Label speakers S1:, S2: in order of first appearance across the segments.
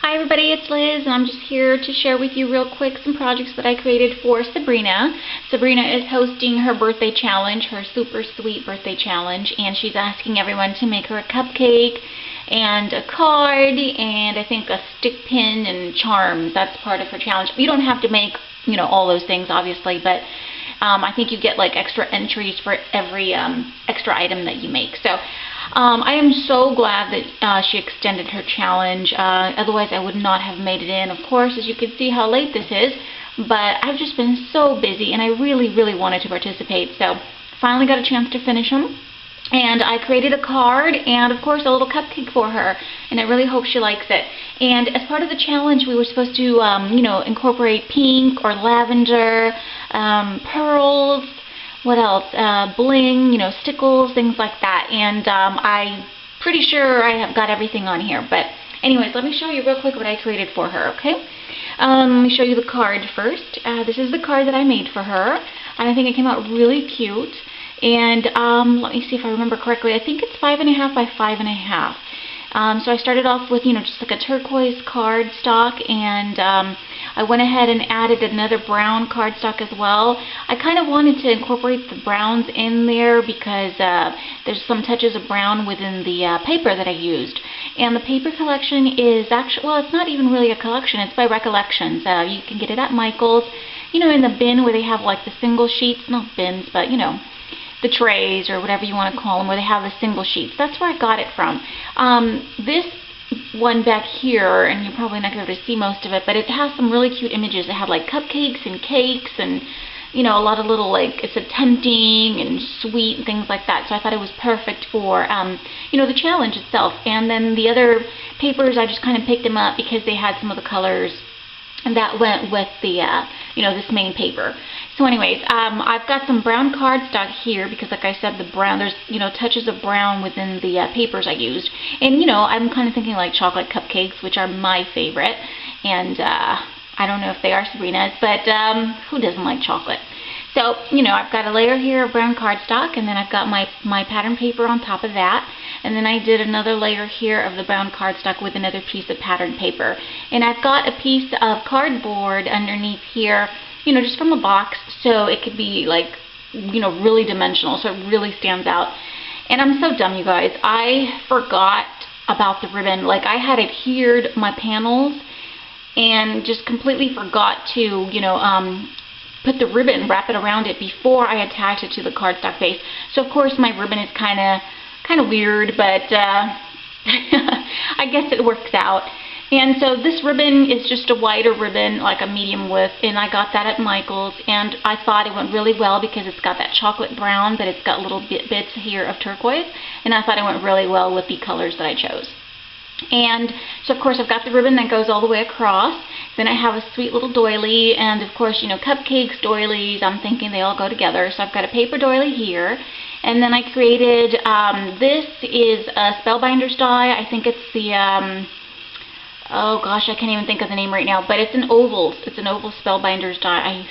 S1: Hi everybody, it's Liz and I'm just here to share with you real quick some projects that I created for Sabrina. Sabrina is hosting her birthday challenge, her super sweet birthday challenge, and she's asking everyone to make her a cupcake and a card and I think a stick pin and charms. That's part of her challenge. You don't have to make, all those things obviously, but I think you get like extra entries for every extra item that you make. So I am so glad that she extended her challenge. Otherwise I would not have made it in, of course, as you can see how late this is. But I've just been so busy and I really wanted to participate. So finally got a chance to finish them. And I created a card and, of course, a little cupcake for her. And I really hope she likes it. And as part of the challenge, we were supposed to, incorporate pink or lavender, pearls, what else, bling, stickles, things like that. And I'm pretty sure I have got everything on here. But anyways, let me show you real quick what I created for her, okay? Let me show you the card first. This is the card that I made for her. I think it came out really cute. And let me see if I remember correctly. I think it's 5.5 by 5.5. So I started off with, just like a turquoise cardstock, and I went ahead and added another brown cardstock as well. I kind of wanted to incorporate the browns in there because there's some touches of brown within the paper that I used. And the paper collection is actually, well, it's not even really a collection. It's by Recollections. You can get it at Michael's, in the bin where they have like the single sheets, not bins, but, the trays or whatever you want to call them, where they have the single sheets. That's where I got it from. This one back here, and you're probably not going to be able to see most of it, but it has some really cute images. It had like cupcakes and cakes and, a lot of little, like, it's a tempting and sweet and things like that. So I thought it was perfect for, the challenge itself. And then the other papers, I just kind of picked them up because they had some of the colors that went with the, this main paper. So anyways, I've got some brown cardstock here because, like I said, the brown, there's, touches of brown within the papers I used. And, I'm kind of thinking like chocolate cupcakes, which are my favorite. And I don't know if they are Sabrina's, but who doesn't like chocolate? So, I've got a layer here of brown cardstock, and then I've got my pattern paper on top of that. And then I did another layer here of the brown cardstock with another piece of pattern paper. And I've got a piece of cardboard underneath here, just from a box, so it could be like, really dimensional, so it really stands out. And I'm so dumb, you guys. I forgot about the ribbon. Like, I had adhered my panels and just completely forgot to, put the ribbon, wrap it around it before I attach it to the cardstock base. So of course my ribbon is kind of weird, but I guess it works out. And so this ribbon is just a wider ribbon, like a medium width, and I got that at Michael's, and I thought it went really well because it's got that chocolate brown, but it's got little bits here of turquoise, and I thought it went really well with the colors that I chose. And so of course I've got the ribbon that goes all the way across. Then I have a sweet little doily, and of course, cupcakes, doilies, I'm thinking they all go together. So I've got a paper doily here. And then I created, this is a Spellbinders die. I think it's the, oh gosh, I can't even think of the name right now, but it's an oval Spellbinders die.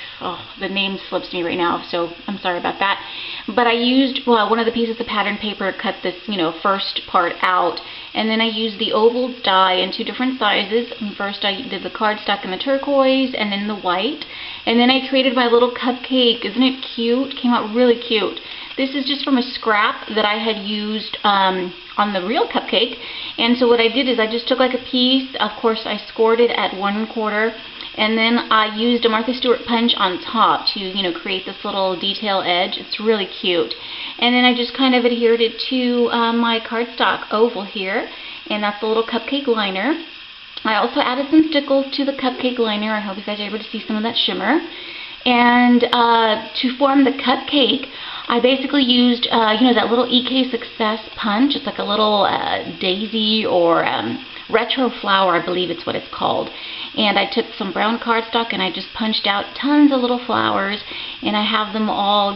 S1: The name slips me right now, so I'm sorry about that. But I used, one of the pieces of pattern paper to cut this, first part out. And then I used the oval die in two different sizes. And first I did the cardstock in the turquoise and then the white. And then I created my little cupcake. Isn't it cute? Came out really cute. This is just from a scrap that I had used on the real cupcake. And so what I did is I just took like a piece. Of course, I scored it at 1/4. And then I used a Martha Stewart punch on top to, create this little detail edge. It's really cute. And then I just kind of adhered it to my cardstock oval here. And that's the little cupcake liner. I also added some stickles to the cupcake liner. I hope you guys are able to see some of that shimmer. And to form the cupcake, I basically used, that little EK Success punch. It's like a little daisy or retro flower, I believe it's what it's called. And I took some brown cardstock and I just punched out tons of little flowers, and I have them all,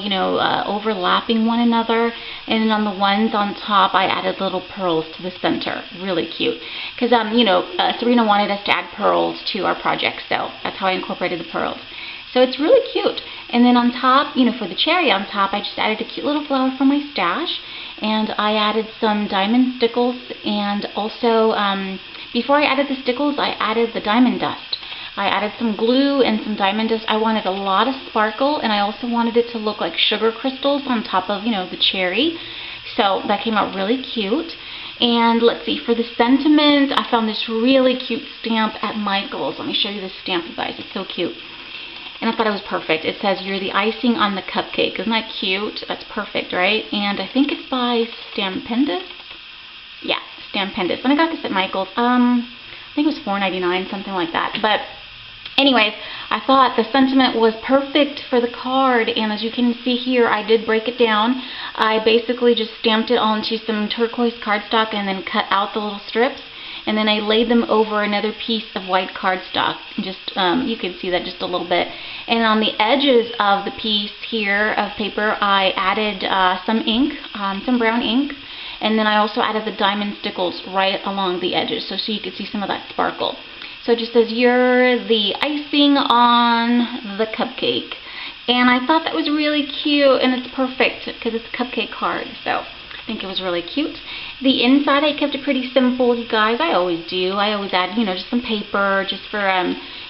S1: overlapping one another. And then on the ones on top, I added little pearls to the center. Really cute. Because, Sabrina wanted us to add pearls to our project, so that's how I incorporated the pearls. So it's really cute. And then on top, for the cherry on top, I just added a cute little flower from my stash. And I added some diamond stickles and also before I added the stickles, I added the diamond dust. I added some glue and some diamond dust. I wanted a lot of sparkle, and I also wanted it to look like sugar crystals on top of, the cherry. So that came out really cute. And let's see, for the sentiment, I found this really cute stamp at Michael's. Let me show you this stamp, you guys. It's so cute. And I thought it was perfect. It says, "You're the icing on the cupcake." Isn't that cute? That's perfect, right? And I think it's by Stampendous. Yeah, Stampendous. And I got this at Michael's. I think it was $4.99, something like that. But anyways, I thought the sentiment was perfect for the card, and as you can see here, I did break it down. I basically just stamped it onto some turquoise cardstock and then cut out the little strips, and then I laid them over another piece of white cardstock. Just you can see that just a little bit. And on the edges of the piece here of paper, I added some ink, some brown ink, and then I also added the diamond stickles right along the edges, so you could see some of that sparkle. So it just says, "You're the icing on the cupcake." And I thought that was really cute, and it's perfect because it's a cupcake card. So I think it was really cute. The inside, I kept it pretty simple, you guys. I always do. I always add, just some paper just for,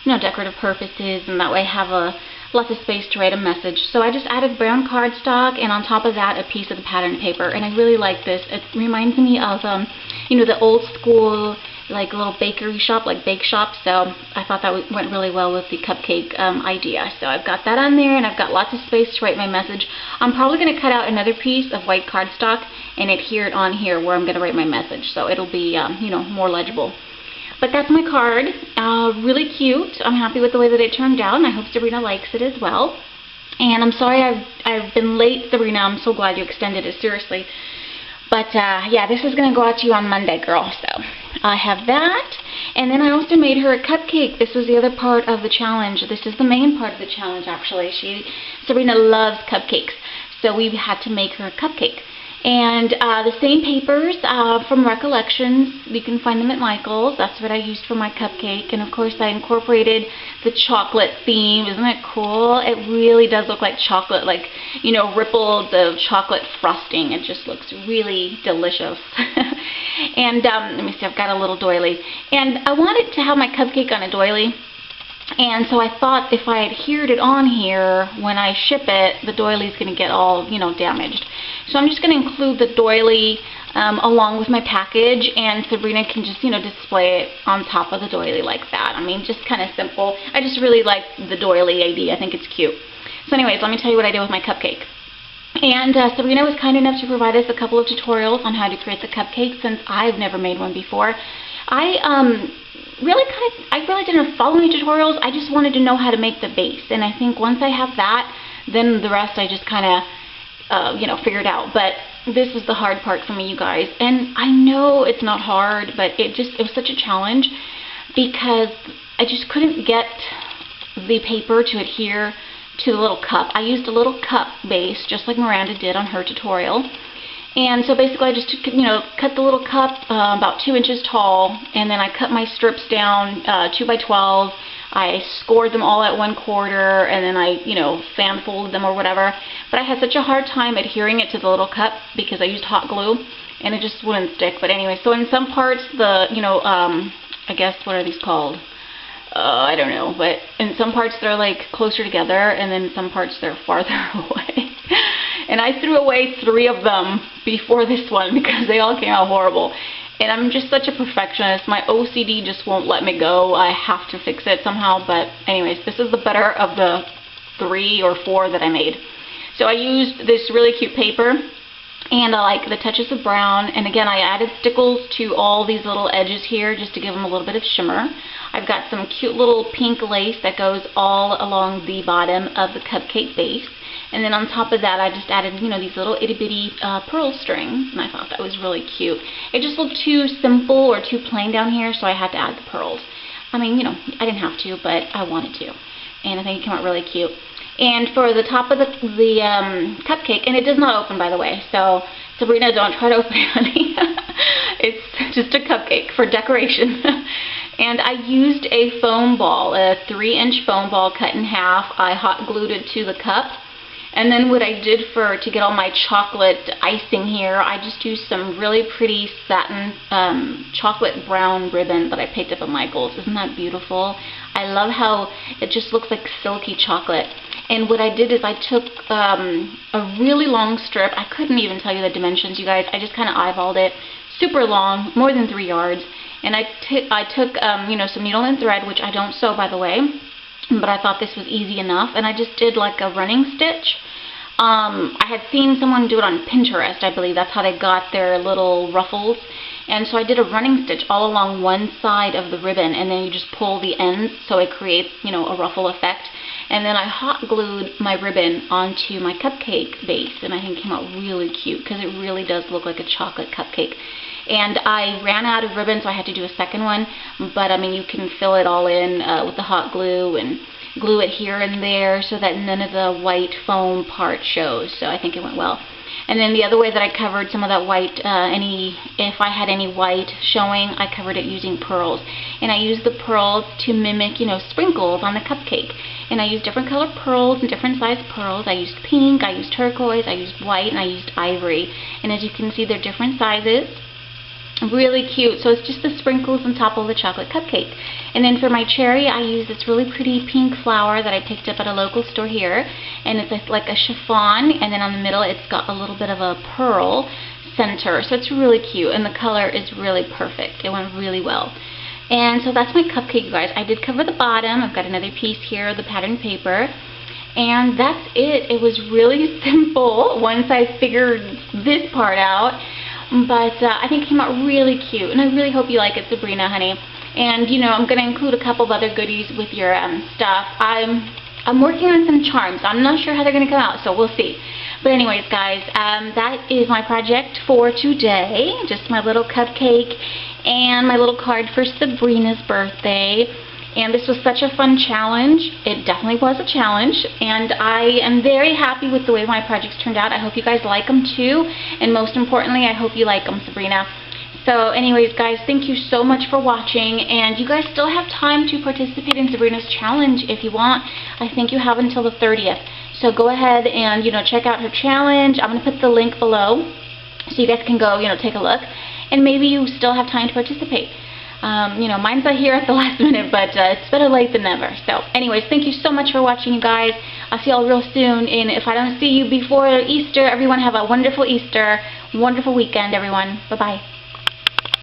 S1: decorative purposes, and that way I have lots of space to write a message. So I just added brown cardstock, and on top of that, a piece of the pattern paper. And I really like this. It reminds me of, the old school, like little bakery shop, like bake shop. So I thought that went really well with the cupcake idea. So I've got that on there, and I've got lots of space to write my message. I'm probably going to cut out another piece of white cardstock and adhere it on here where I'm going to write my message. So it'll be, more legible. But that's my card. Really cute. I'm happy with the way that it turned out, and I hope Sabrina likes it as well. And I'm sorry I've been late, Sabrina. I'm so glad you extended it, seriously. But yeah, this is going to go out to you on Monday, girl. So I have that. And then I also made her a cupcake. This was the other part of the challenge. This is the main part of the challenge, actually. Sabrina loves cupcakes, so we had to make her a cupcake. And the same papers from Recollections, you can find them at Michael's. That's what I used for my cupcake. And of course I incorporated the chocolate theme. Isn't it cool? It really does look like chocolate, like, ripples of chocolate frosting. It just looks really delicious. And let me see, I've got a little doily. And I wanted to have my cupcake on a doily. And so I thought if I adhered it on here, when I ship it, the doily's going to get all, damaged. So I'm just going to include the doily along with my package, and Sabrina can just, display it on top of the doily like that. I mean, just kind of simple. I just really like the doily idea. I think it's cute. So anyways, let me tell you what I did with my cupcake. And Sabrina was kind enough to provide us a couple of tutorials on how to create the cupcake, since I've never made one before. I really didn't follow any tutorials. I just wanted to know how to make the base, and I think once I have that, then the rest I just kind of figured out. But this was the hard part for me, you guys, and I know it's not hard, but it was such a challenge because I just couldn't get the paper to adhere to the little cup. I used a little cup base, just like Miranda did on her tutorial. And so basically I just took, cut the little cup about 2 inches tall, and then I cut my strips down 2 by 12. I scored them all at 1/4, and then I, fan folded them or whatever. But I had such a hard time adhering it to the little cup because I used hot glue, and it just wouldn't stick. But anyway, so in some parts I guess, what are these called? I don't know, but in some parts they're like closer together, and then some parts they're farther away. And I threw away 3 of them before this one because they all came out horrible. And I'm just such a perfectionist. My OCD just won't let me go. I have to fix it somehow. But anyways, this is the better of the 3 or 4 that I made. So I used this really cute paper, and I like the touches of brown. And again, I added stickles to all these little edges here just to give them a little bit of shimmer. I've got some cute little pink lace that goes all along the bottom of the cupcake base. And then on top of that, I just added, these little itty-bitty pearl strings, and I thought that was really cute. It just looked too simple or too plain down here, so I had to add the pearls. I mean, I didn't have to, but I wanted to. And I think it came out really cute. And for the top of the cupcake, and it does not open, by the way, so Sabrina, don't try to open it, honey. It's just a cupcake for decoration. And I used a foam ball, a 3-inch foam ball cut in half. I hot glued it to the cup. And then what I did to get all my chocolate icing here, I just used some really pretty satin chocolate brown ribbon that I picked up at Michael's. Isn't that beautiful? I love how it just looks like silky chocolate. And what I did is I took a really long strip. I couldn't even tell you the dimensions, you guys. I just kind of eyeballed it. Super long, more than 3 yards. And I took you know, some needle and thread, which I don't sew, by the way. But I thought this was easy enough, and I just did like a running stitch. I had seen someone do it on Pinterest, I believe. That's how they got their little ruffles. And so I did a running stitch all along one side of the ribbon, and then you just pull the ends so it creates, you know, a ruffle effect. And then I hot glued my ribbon onto my cupcake base, and I think it came out really cute because it really does look like a chocolate cupcake. And I ran out of ribbon, so I had to do a second one. But I mean, you can fill it all in with the hot glue and glue it here and there so that none of the white foam part shows. So I think it went well. And then the other way that I covered some of that white, if I had any white showing, I covered it using pearls. And I used the pearls to mimic, you know, sprinkles on the cupcake. And I used different colored pearls and different size pearls. I used pink, I used turquoise, I used white, and I used ivory. And as you can see, they're different sizes. Really cute. So it's just the sprinkles on top of the chocolate cupcake. And then for my cherry, I use this really pretty pink flower that I picked up at a local store here. And it's like a chiffon, and then on the middle it's got a little bit of a pearl center. So it's really cute, and the color is really perfect. It went really well. And so that's my cupcake, you guys. I did cover the bottom. I've got another piece here, the pattern paper. And that's it. It was really simple once I figured this part out. But I think it came out really cute, and I really hope you like it, Sabrina, honey. And, you know, I'm going to include a couple of other goodies with your stuff. I'm working on some charms. I'm not sure how they're going to come out, so we'll see. But anyways, guys, that is my project for today. Just my little cupcake and my little card for Sabrina's birthday. And this was such a fun challenge. It definitely was a challenge, and I am very happy with the way my projects turned out. I hope you guys like them too, and most importantly, I hope you like them, Sabrina. So anyways, guys, thank you so much for watching, and you guys still have time to participate in Sabrina's challenge if you want. I think you have until the 30th. So go ahead and, you know, check out her challenge. I'm going to put the link below so you guys can go, you know, take a look, and maybe you still have time to participate. You know, mine's not here at the last minute, but it's better late than never. So anyways, thank you so much for watching, you guys. I'll see y'all real soon, and if I don't see you before Easter, everyone have a wonderful Easter, wonderful weekend, everyone. Bye-bye.